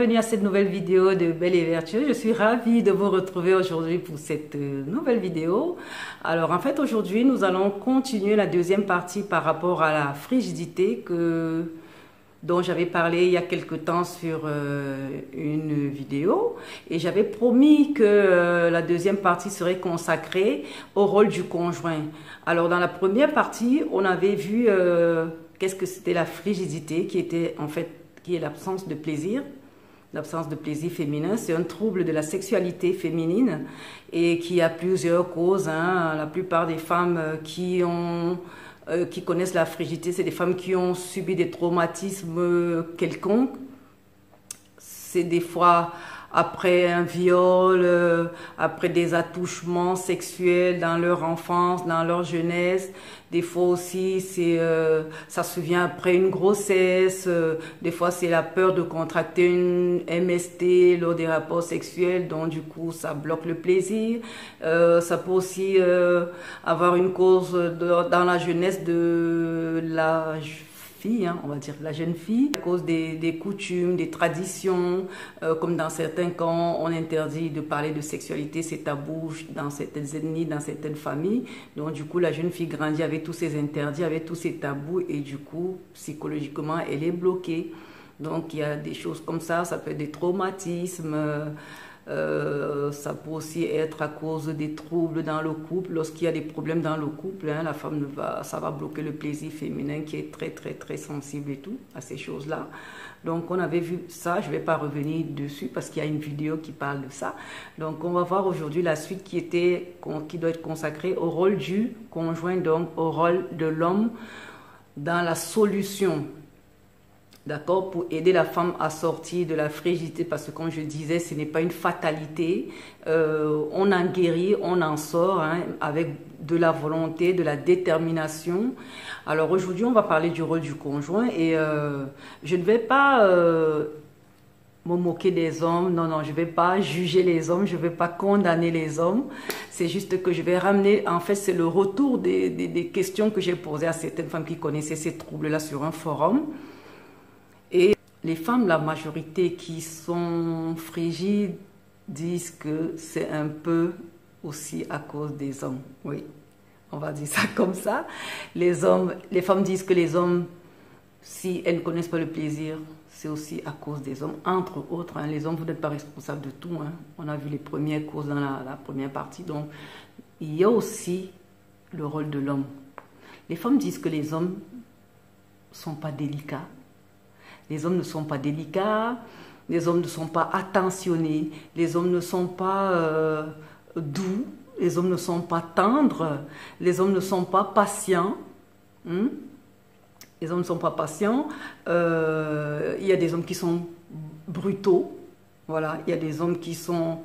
bienvenue à cette nouvelle vidéo de Belle et Vertueuse. Je suis ravie de vous retrouver aujourd'hui pour cette nouvelle vidéo. Alors en fait aujourd'hui nous allons continuer la deuxième partie par rapport à la frigidité dont j'avais parlé il y a quelque temps sur une vidéo, et j'avais promis que la deuxième partie serait consacrée au rôle du conjoint. Alors dans la première partie on avait vu qu'est-ce que c'était la frigidité, qui était en fait qui est l'absence de plaisir. L'absence de plaisir féminin, c'est un trouble de la sexualité féminine et qui a plusieurs causes. La plupart des femmes qui connaissent la frigidité, c'est des femmes qui ont subi des traumatismes quelconques. C'est des fois après un viol, après des attouchements sexuels dans leur enfance, dans leur jeunesse. Des fois aussi, ça se vient après une grossesse. Des fois, c'est la peur de contracter une MST lors des rapports sexuels, donc du coup, ça bloque le plaisir. Ça peut aussi avoir une cause dans la jeunesse de la fille, on va dire la jeune fille, à cause des coutumes, des traditions, comme dans certains camps, on interdit de parler de sexualité, c'est tabou dans certaines ethnies, dans certaines familles. Donc du coup, la jeune fille grandit avec tous ces interdits, avec tous ces tabous, et du coup, psychologiquement, elle est bloquée. Donc il y a des choses comme ça peut être des traumatismes. Ça peut aussi être à cause des troubles dans le couple. Lorsqu'il y a des problèmes dans le couple, la femme ça va bloquer le plaisir féminin qui est très très très sensible et tout à ces choses-là. Donc on avait vu ça, je ne vais pas revenir dessus parce qu'il y a une vidéo qui parle de ça. Donc on va voir aujourd'hui la suite qui doit être consacrée au rôle du conjoint, donc au rôle de l'homme dans la solution. D'accord, pour aider la femme à sortir de la frigidité, parce que comme je disais, ce n'est pas une fatalité. On en guérit, on en sort avec de la volonté, de la détermination. Alors aujourd'hui, on va parler du rôle du conjoint, et je ne vais pas me moquer des hommes. Non, je ne vais pas juger les hommes, je ne vais pas condamner les hommes. C'est juste que je vais ramener, en fait, c'est le retour des questions que j'ai posées à certaines femmes qui connaissaient ces troubles-là sur un forum. Et les femmes, la majorité qui sont frigides, disent que c'est un peu aussi à cause des hommes. Oui, on va dire ça comme ça. Les femmes disent que les hommes, si elles ne connaissent pas le plaisir, c'est aussi à cause des hommes. Entre autres, les hommes, vous n'êtes pas responsables de tout. On a vu les premières causes dans la première partie. Donc, il y a aussi le rôle de l'homme. Les femmes disent que les hommes ne sont pas délicats. Les hommes ne sont pas délicats, les hommes ne sont pas attentionnés, les hommes ne sont pas doux, les hommes ne sont pas tendres, les hommes ne sont pas patients. Les hommes ne sont pas patients. Il y a des hommes qui sont brutaux. Voilà, il y a des hommes qui sont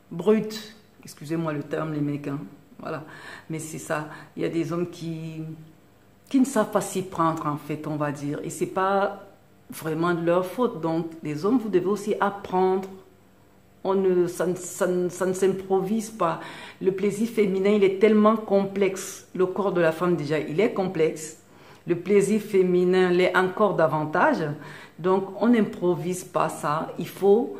bruts. Excusez-moi le terme, les mecs. Voilà, mais c'est ça. Il y a des hommes qui ne savent pas s'y prendre, en fait, on va dire. Et c'est pas vraiment de leur faute. Donc les hommes, vous devez aussi apprendre. Ça ne s'improvise pas. Le plaisir féminin, il est tellement complexe. Le corps de la femme, déjà, il est complexe. Le plaisir féminin l'est encore davantage. Donc on n'improvise pas ça. Il faut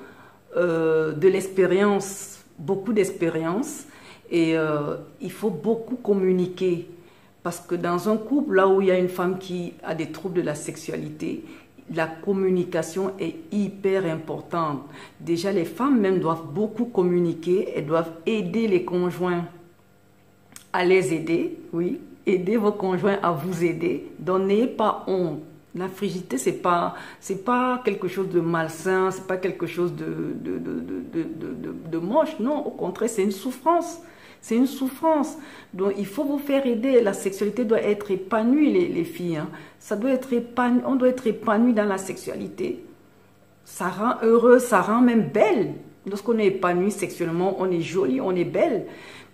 de l'expérience, beaucoup d'expérience, et il faut beaucoup communiquer. Parce que dans un couple, là où il y a une femme qui a des troubles de la sexualité, la communication est hyper importante. Déjà, les femmes même doivent beaucoup communiquer. Elles doivent aider les conjoints à les aider. Oui, aider vos conjoints à vous aider. Donc, n'ayez pas honte. La frigidité, c'est pas quelque chose de malsain, c'est pas quelque chose de moche. Non, au contraire, c'est une souffrance. C'est une souffrance. Donc, il faut vous faire aider. La sexualité doit être épanouie, les filles. Ça doit être épanoui. On doit être épanoui dans la sexualité. Ça rend heureuse, ça rend même belle. Lorsqu'on est épanoui sexuellement, on est jolie, on est belle.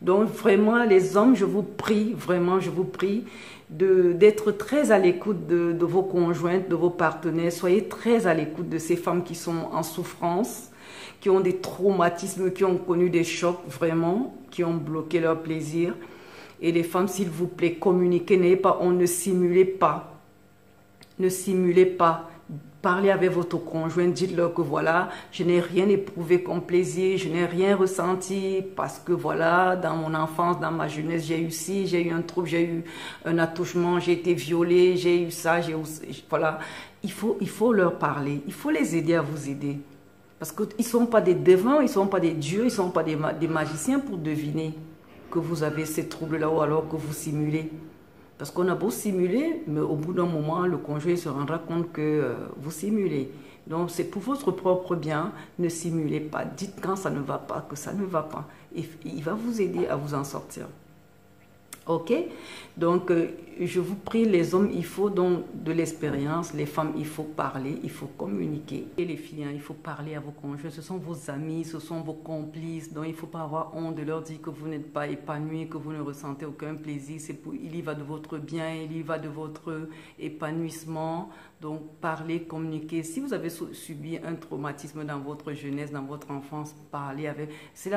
Donc, vraiment, les hommes, je vous prie, vraiment, je vous prie d'être très à l'écoute de vos conjointes, de vos partenaires. Soyez très à l'écoute de ces femmes qui sont en souffrance, qui ont des traumatismes, qui ont connu des chocs vraiment, qui ont bloqué leur plaisir. Et les femmes, s'il vous plaît, communiquez, n'ayez pas, on ne simulez pas. Ne simulez pas. parlez avec votre conjoint, dites-leur que voilà, je n'ai rien éprouvé comme plaisir, je n'ai rien ressenti parce que voilà, dans mon enfance, dans ma jeunesse, j'ai eu ci, j'ai eu un trouble, j'ai eu un attouchement, j'ai été violée, j'ai eu ça, voilà. Il faut leur parler, il faut les aider à vous aider. Parce qu'ils ne sont pas des devins, ils ne sont pas des dieux, ils ne sont pas des magiciens pour deviner que vous avez ces troubles-là ou alors que vous simulez. Parce qu'on a beau simuler, mais au bout d'un moment, le conjoint se rendra compte que vous simulez. Donc, c'est pour votre propre bien, ne simulez pas. Dites quand ça ne va pas, que ça ne va pas. Et il va vous aider à vous en sortir. Ok? Donc, je vous prie, les hommes, il faut donc de l'expérience. Les femmes, il faut parler, il faut communiquer. Et les filles, hein, il faut parler à vos conjoints. Ce sont vos amis, ce sont vos complices. Donc, il ne faut pas avoir honte de leur dire que vous n'êtes pas épanoui, que vous ne ressentez aucun plaisir. Il y va de votre bien, il y va de votre épanouissement. Donc, parlez, communiquez. Si vous avez subi un traumatisme dans votre jeunesse, dans votre enfance, parlez avec. C'est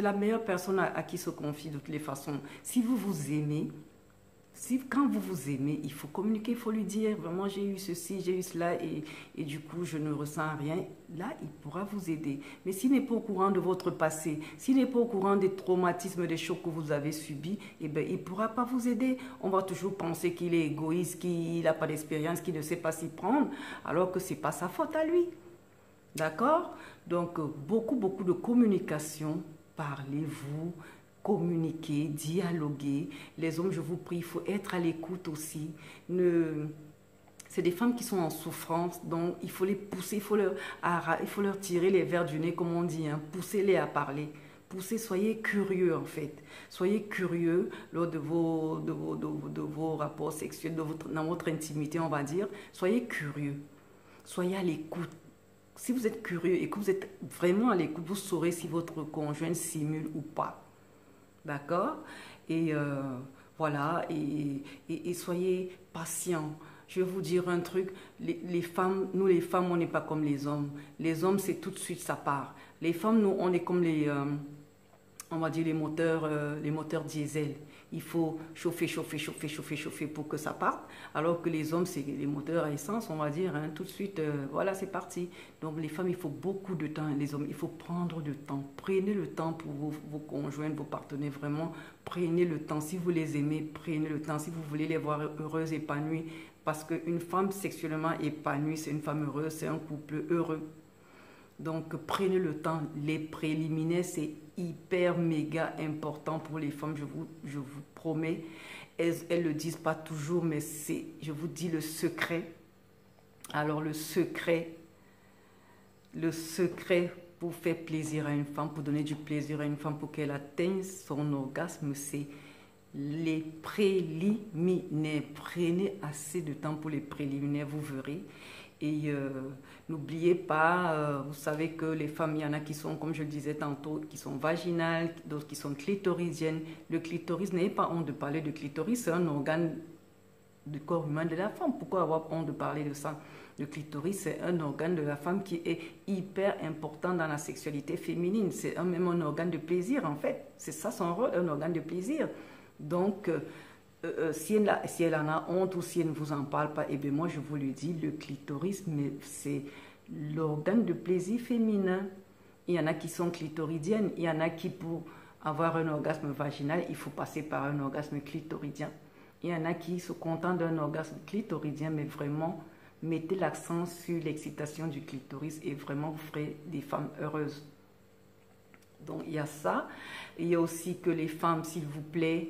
la meilleure personne à qui se confie de toutes les façons. Si vous vous aimez, quand vous vous aimez, il faut communiquer, il faut lui dire, vraiment j'ai eu ceci, j'ai eu cela et du coup je ne ressens rien. Là, il pourra vous aider. Mais s'il n'est pas au courant de votre passé, s'il n'est pas au courant des traumatismes, des chocs que vous avez subis, eh bien, il ne pourra pas vous aider. On va toujours penser qu'il est égoïste, qu'il n'a pas d'expérience, qu'il ne sait pas s'y prendre, alors que ce n'est pas sa faute à lui. D'accord? Donc, beaucoup de communication. Parlez-vous. Communiquer, dialoguer. Les hommes, je vous prie, il faut être à l'écoute aussi. C'est des femmes qui sont en souffrance, donc il faut les pousser, il faut leur tirer les vers du nez, comme on dit, hein. Poussez-les à parler. Poussez, soyez curieux en fait. Soyez curieux lors de vos rapports sexuels, dans votre intimité, on va dire. Soyez curieux. Soyez à l'écoute. Si vous êtes curieux et que vous êtes vraiment à l'écoute, vous saurez si votre conjoint simule ou pas. D'accord? Et voilà, et soyez patients. Je vais vous dire un truc, les femmes, nous les femmes, on n'est pas comme les hommes. Les hommes, c'est tout de suite, ça part. Les femmes, nous, on est comme on va dire les moteurs diesel. Il faut chauffer pour que ça parte. Alors que les hommes, c'est les moteurs à essence, on va dire, hein, tout de suite, voilà, c'est parti. Donc les femmes, il faut beaucoup de temps. Les hommes, il faut prendre du temps. Prenez le temps pour vos conjoints, vos partenaires, vraiment. Prenez le temps. Si vous les aimez, prenez le temps. Si vous voulez les voir heureuses, épanouies. Parce qu'une femme sexuellement épanouie, c'est une femme heureuse, c'est un couple heureux. Donc, prenez le temps. Les préliminaires, c'est hyper, méga important pour les femmes, je vous promets. Elles ne le disent pas toujours, mais c'est, je vous dis, le secret. Alors, le secret pour faire plaisir à une femme, pour donner du plaisir à une femme, pour qu'elle atteigne son orgasme, c'est les préliminaires. Prenez assez de temps pour les préliminaires, vous verrez. Et n'oubliez pas, vous savez que les femmes, il y en a qui sont, comme je le disais tantôt, qui sont vaginales, d'autres qui sont clitoridiennes. Le clitoris, n'ayez pas honte de parler de clitoris, c'est un organe du corps humain de la femme. Pourquoi avoir honte de parler de ça? Le clitoris, c'est un organe de la femme qui est hyper important dans la sexualité féminine. C'est même un organe de plaisir, en fait. C'est ça son rôle, un organe de plaisir. Donc, si elle en a honte ou si elle ne vous en parle pas, eh bien moi je vous le dis, le clitoris, c'est l'organe de plaisir féminin. Il y en a qui sont clitoridiennes, il y en a qui pour avoir un orgasme vaginal, il faut passer par un orgasme clitoridien. Il y en a qui se contentent d'un orgasme clitoridien, mais vraiment, mettez l'accent sur l'excitation du clitoris et vraiment vous ferez des femmes heureuses. Donc il y a ça. Il y a aussi que les femmes, s'il vous plaît,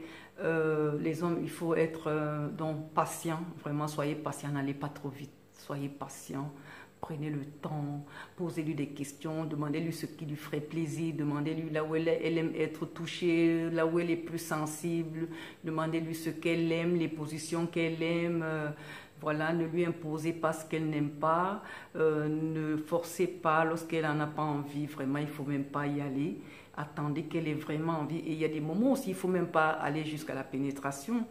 les hommes, il faut être donc patient. Vraiment, soyez patient, n'allez pas trop vite. Soyez patient, prenez le temps, posez-lui des questions, demandez-lui ce qui lui ferait plaisir, demandez-lui là où elle aime être touchée, là où elle est plus sensible, demandez-lui ce qu'elle aime, les positions qu'elle aime. Voilà, ne lui imposez pas ce qu'elle n'aime pas, ne forcez pas lorsqu'elle n'en a pas envie. Vraiment, il ne faut même pas y aller. Attendez qu'elle ait vraiment envie. Et il y a des moments aussi, il ne faut même pas aller jusqu'à la pénétration.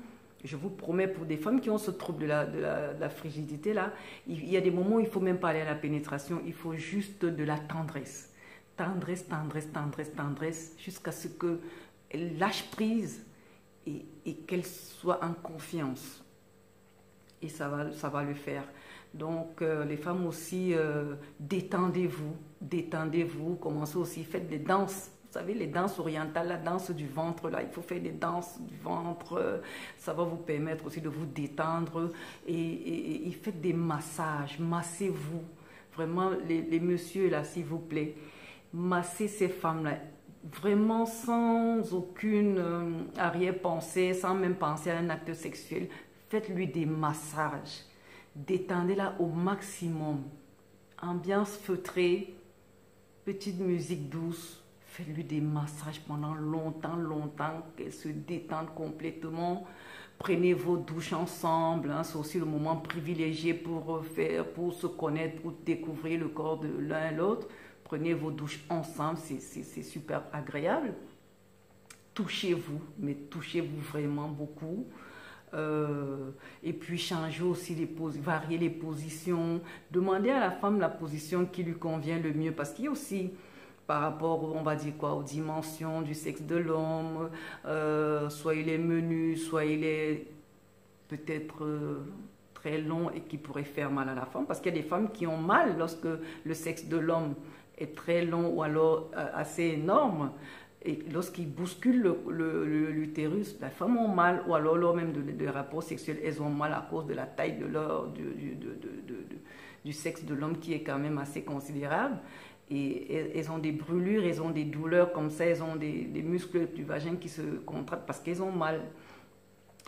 Je vous promets, pour des femmes qui ont ce trouble de la frigidité, là, il y a des moments où il ne faut même pas aller à la pénétration. Il faut juste de la tendresse. Tendresse, jusqu'à ce qu'elle lâche prise et qu'elle soit en confiance. Et ça va le faire. Donc, les femmes aussi, détendez-vous, détendez-vous, commencez aussi, faites des danses. Vous savez, les danses orientales, la danse du ventre, là, il faut faire des danses du ventre. Ça va vous permettre aussi de vous détendre. Et faites des massages, massez-vous. Vraiment, les messieurs, là, s'il vous plaît, massez ces femmes-là. Vraiment sans aucune arrière-pensée, sans même penser à un acte sexuel. Faites-lui des massages. Détendez-la au maximum. Ambiance feutrée, petite musique douce. Faites-lui des massages pendant longtemps, longtemps, qu'elle se détende complètement. Prenez vos douches ensemble, hein, c'est aussi le moment privilégié pour se connaître, pour découvrir le corps de l'un et l'autre. Prenez vos douches ensemble, c'est super agréable. Touchez-vous, mais touchez-vous vraiment beaucoup. Et puis changez aussi variez les positions. Demandez à la femme la position qui lui convient le mieux, parce qu'il y a aussi par rapport, on va dire quoi, aux dimensions du sexe de l'homme, soit il est menu, soit il est peut-être très long et qui pourrait faire mal à la femme, parce qu'il y a des femmes qui ont mal lorsque le sexe de l'homme est très long ou alors assez énorme, et lorsqu'il bouscule l'utérus, les femmes ont mal, ou alors lors même de rapports sexuels, elles ont mal à cause de la taille du sexe de l'homme qui est quand même assez considérable. Et elles ont des brûlures, elles ont des douleurs comme ça, elles ont des muscles du vagin qui se contractent parce qu'elles ont mal.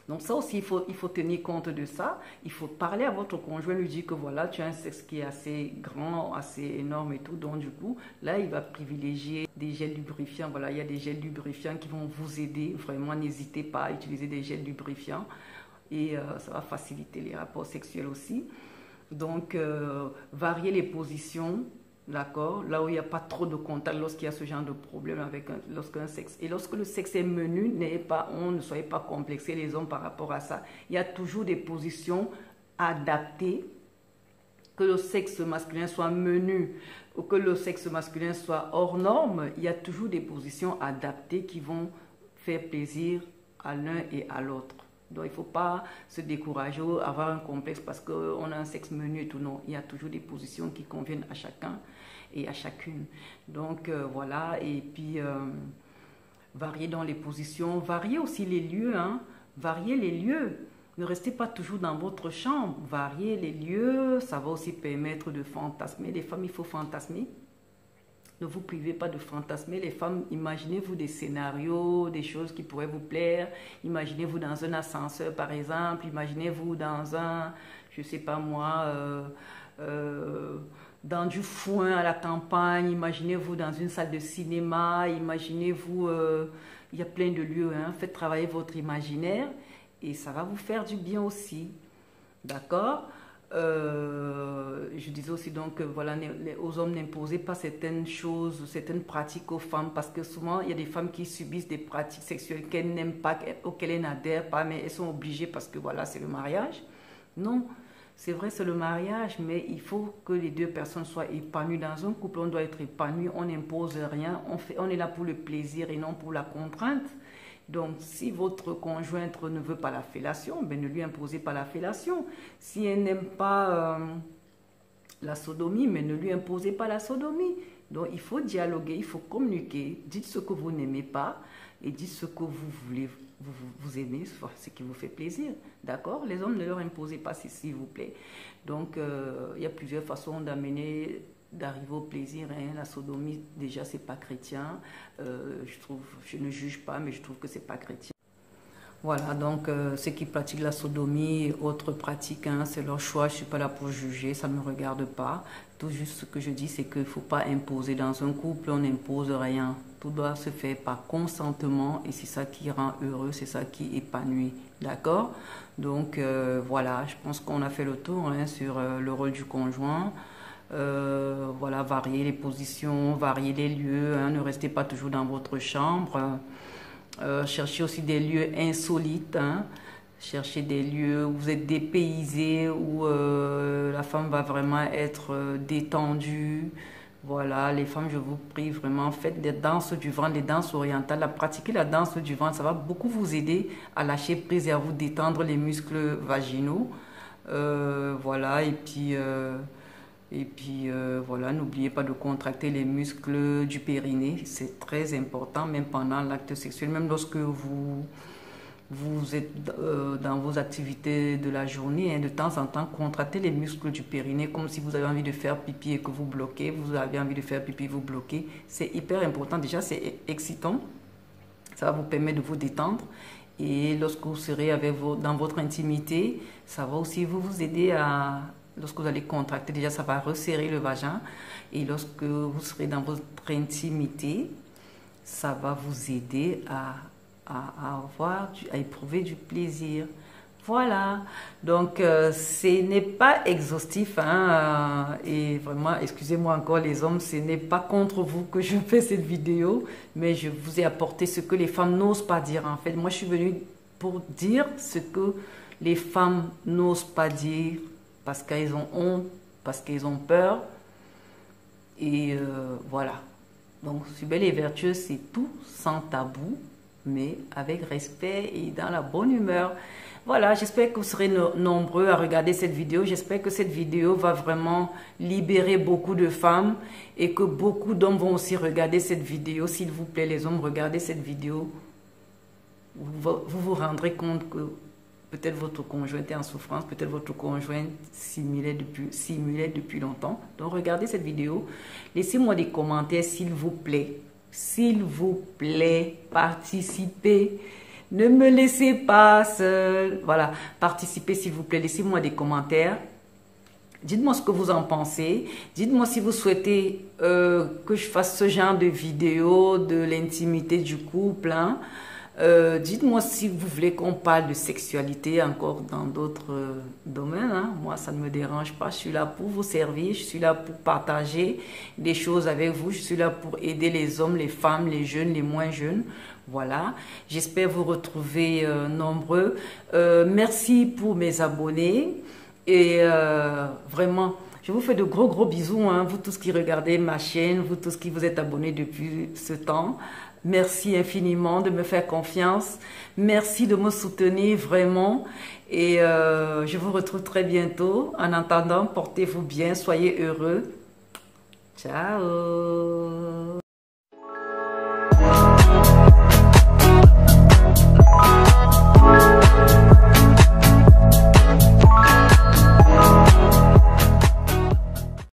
Donc ça aussi, il faut tenir compte de ça. Il faut parler à votre conjoint, lui dire que voilà, tu as un sexe qui est assez grand, assez énorme et tout. Donc du coup, là, il va privilégier des gels lubrifiants. Voilà, il y a des gels lubrifiants qui vont vous aider. Vraiment, n'hésitez pas à utiliser des gels lubrifiants. Et ça va faciliter les rapports sexuels aussi. Donc, varier les positions. D'accord, là où il n'y a pas trop de contact, lorsqu'il y a ce genre de problème lorsqu'un sexe. Et lorsque le sexe est menu, ne soyez pas complexés les hommes par rapport à ça. Il y a toujours des positions adaptées, que le sexe masculin soit menu ou que le sexe masculin soit hors norme. Il y a toujours des positions adaptées qui vont faire plaisir à l'un et à l'autre. Donc, il ne faut pas se décourager ou avoir un complexe parce qu'on a un sexe menu et tout. Non, il y a toujours des positions qui conviennent à chacun et à chacune. Donc, voilà. Et puis, varier dans les positions. Varier aussi les lieux. Hein. Varier les lieux. Ne restez pas toujours dans votre chambre. Varier les lieux, ça va aussi permettre de fantasmer. Les femmes, il faut fantasmer. Ne vous privez pas de fantasmer. Les femmes, imaginez-vous des scénarios, des choses qui pourraient vous plaire. Imaginez-vous dans un ascenseur, par exemple. Imaginez-vous dans un, je ne sais pas moi, dans du foin à la campagne. Imaginez-vous dans une salle de cinéma. Imaginez-vous, il y a plein de lieux. Hein. Faites travailler votre imaginaire et ça va vous faire du bien aussi. D'accord ? Je disais aussi donc voilà, aux hommes n'imposez pas certaines choses, certaines pratiques aux femmes, parce que souvent il y a des femmes qui subissent des pratiques sexuelles qu'elles n'aiment pas, auxquelles elles n'adhèrent pas, mais elles sont obligées parce que voilà, c'est le mariage. Non, c'est vrai, c'est le mariage, mais il faut que les deux personnes soient épanouies. Dans un couple, on doit être épanoui, on n'impose rien, on est là pour le plaisir et non pour la contrainte. Donc, si votre conjointe ne veut pas la fellation, ben ne lui imposez pas la fellation. Si elle n'aime pas la sodomie, mais ne lui imposez pas la sodomie. Donc, il faut dialoguer, il faut communiquer. Dites ce que vous n'aimez pas et dites ce que vous voulez, vous aimez, ce qui vous fait plaisir. D'accord? Les hommes, ne leur imposez pas, s'il vous plaît. Donc, il y a plusieurs façons d'arriver au plaisir. Hein. La sodomie, déjà, c'est pas chrétien. Je ne juge pas, mais je trouve que c'est pas chrétien. Voilà, donc ceux qui pratiquent la sodomie et autres pratiques, hein, c'est leur choix. Je ne suis pas là pour juger, ça ne me regarde pas. Tout juste ce que je dis, c'est qu'il ne faut pas imposer. Dans un couple, on n'impose rien. Tout doit se faire par consentement et c'est ça qui rend heureux, c'est ça qui épanouit. D'accord? Donc voilà, je pense qu'on a fait le tour hein, sur le rôle du conjoint. Voilà, varier les positions, varier les lieux, hein, ne restez pas toujours dans votre chambre. Cherchez aussi des lieux insolites, hein. Cherchez des lieux où vous êtes dépaysé, où la femme va vraiment être détendue. Voilà, les femmes, je vous prie vraiment, faites des danses du ventre, des danses orientales. Pratiquer la danse du ventre, ça va beaucoup vous aider à lâcher prise et à vous détendre les muscles vaginaux. Voilà, voilà, n'oubliez pas de contracter les muscles du périnée. C'est très important, même pendant l'acte sexuel, même lorsque vous êtes dans vos activités de la journée, hein, de temps en temps, contractez les muscles du périnée comme si vous avez envie de faire pipi et que vous bloquez. Vous avez envie de faire pipi, vous bloquez. C'est hyper important. Déjà, c'est excitant. Ça va vous permettre de vous détendre. Et lorsque vous serez dans votre intimité, ça va aussi vous aider à... Lorsque vous allez contracter, déjà, ça va resserrer le vagin. Et lorsque vous serez dans votre intimité, ça va vous aider à éprouver du plaisir. Voilà, donc ce n'est pas exhaustif, hein, et vraiment, excusez-moi encore les hommes, ce n'est pas contre vous que je fais cette vidéo, mais je vous ai apporté ce que les femmes n'osent pas dire. En fait, moi je suis venue pour dire ce que les femmes n'osent pas dire parce qu'elles ont honte, parce qu'elles ont peur, et voilà. Donc, suis belle et vertueuse, c'est tout sans tabou, mais avec respect et dans la bonne humeur. Voilà, j'espère que vous serez nombreux à regarder cette vidéo. J'espère que cette vidéo va vraiment libérer beaucoup de femmes et que beaucoup d'hommes vont aussi regarder cette vidéo. S'il vous plaît, les hommes, regardez cette vidéo. Vous vous rendrez compte que peut-être votre conjoint est en souffrance, peut-être votre conjoint simulait depuis longtemps. Donc, regardez cette vidéo. Laissez-moi des commentaires, s'il vous plaît. S'il vous plaît, participez. Ne me laissez pas seule. Voilà, participez s'il vous plaît. Laissez-moi des commentaires. Dites-moi ce que vous en pensez. Dites-moi si vous souhaitez que je fasse ce genre de vidéo de l'intimité du couple. Hein. Dites-moi si vous voulez qu'on parle de sexualité encore dans d'autres domaines. Hein. Moi, ça ne me dérange pas. Je suis là pour vous servir. Je suis là pour partager des choses avec vous. Je suis là pour aider les hommes, les femmes, les jeunes, les moins jeunes. Voilà. J'espère vous retrouver nombreux. Merci pour mes abonnés. Et vraiment, je vous fais de gros bisous. Hein, vous tous qui regardez ma chaîne, vous tous qui vous êtes abonnés depuis ce temps. Merci infiniment de me faire confiance. Merci de me soutenir vraiment. Et je vous retrouve très bientôt. En attendant, portez-vous bien, soyez heureux. Ciao.